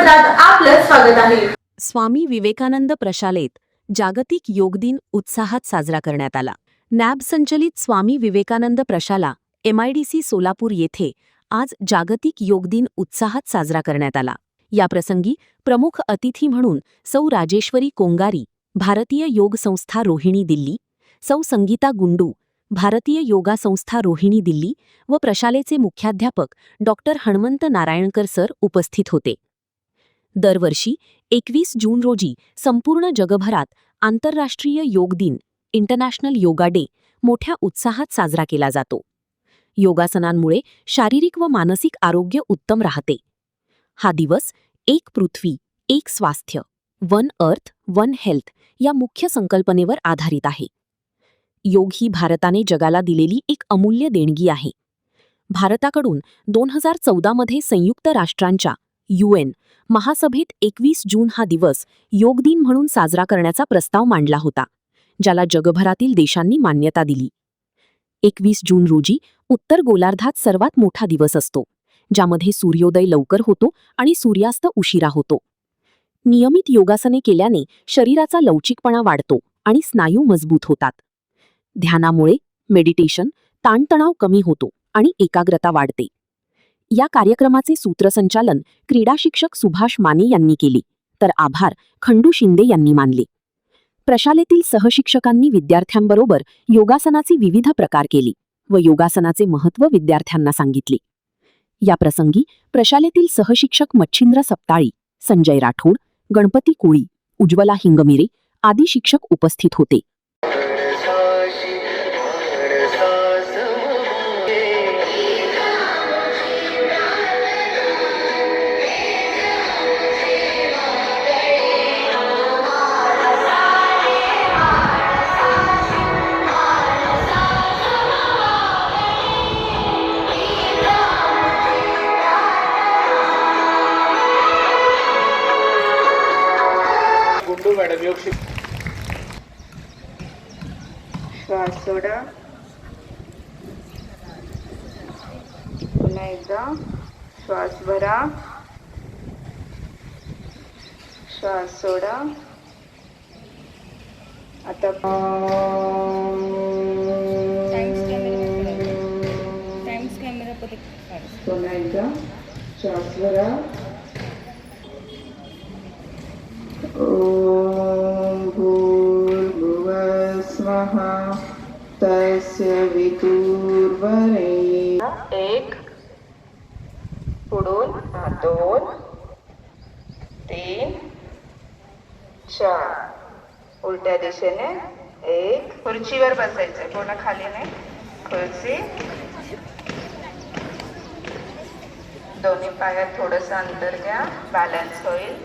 सत्रात आपलं स्वागत आहे। स्वामी विवेकानंद प्रशालेत जागतिक योग दिन उत्साहात साजरा करण्यात आला। नॅब संचलित स्वामी विवेकानंद प्रशाला MIDC सोलापूर येथे आज जागतिक योग दिन उत्साहात साजरा करण्यात आला। याप्रसंगी प्रमुख अतिथी म्हणून सौ राजेश्वरी कोंगारी, भारतीय योग संस्था रोहिणी दिल्ली, सौ संगीता गुंडू, भारतीय योगा संस्था रोहिणी दिल्ली व प्रशालेचे मुख्याध्यापक डॉक्टर हणमंत नारायणकर सर उपस्थित होते। दरवर्षी 21 जून रोजी संपूर्ण जगभरात आंतरराष्ट्रीय योग दिन इंटरनॅशनल योगा डे मोठ्या उत्साहात साजरा केला जातो। योगासनांमुळे शारीरिक व मानसिक आरोग्य उत्तम राहते। हा दिवस एक पृथ्वी, एक स्वास्थ्य, वन अर्थ, वन हेल्थ या मुख्य संकल्पनेवर आधारित आहे। योग ही भारताने जगाला दिलेली एक अमूल्य देणगी आहे। भारताकडून 2014 मध्ये संयुक्त राष्ट्रांच्या UN महासभेत 21 जून हा दिवस योग दिन म्हणून साजरा करण्याचा प्रस्ताव मांडला होता, ज्याला जगभरातील देशांनी मान्यता दिली। 21 जून रोजी उत्तर गोलार्धात सर्वात मोठा दिवस असतो, ज्यामध्ये सूर्योदय लवकर होतो आणि सूर्यास्त उशिरा होतो। नियमित योगासने केल्याने शरीराचा लवचिकपणा वाढतो आणि स्नायू मजबूत होतात। ध्यानामुळे मेडिटेशन, ताणतणाव कमी होतो आणि एकाग्रता वाढते। या कार्यक्रमाचे सूत्रसंचालन क्रीडा शिक्षक सुभाष माने यांनी केले, तर आभार खंडू शिंदे यांनी मानले। प्रशालेतील सहशिक्षकांनी विद्यार्थ्यांबरोबर योगासनाचे विविध प्रकार केले व योगासनाचे महत्त्व विद्यार्थ्यांना सांगितले। या प्रसंगी प्रशालेतील सहशिक्षक मच्छिंद्र सप्ताळी, संजय राठोड, गणपती कोळी, उज्ज्वला हिंगमिरे आदी शिक्षक उपस्थित होते। गुंडू मॅडम योग श्वास सोडा, पुन्हा एकदा श्वास भरा, श्वास सोडा। आता पुन्हा एकदा श्वास भरा। ओम भूर्भुवः स्वः तस्य वितुर्वरेण्यं। एक, पुढून 2 3 4, उलट्या दिशेने 1। खुर्चीवर बसायचं, पूर्ण खाली नाही, खुर्ची। दोन्ही पायात थोडंसं अंतर घ्या, बॅलन्स होईल।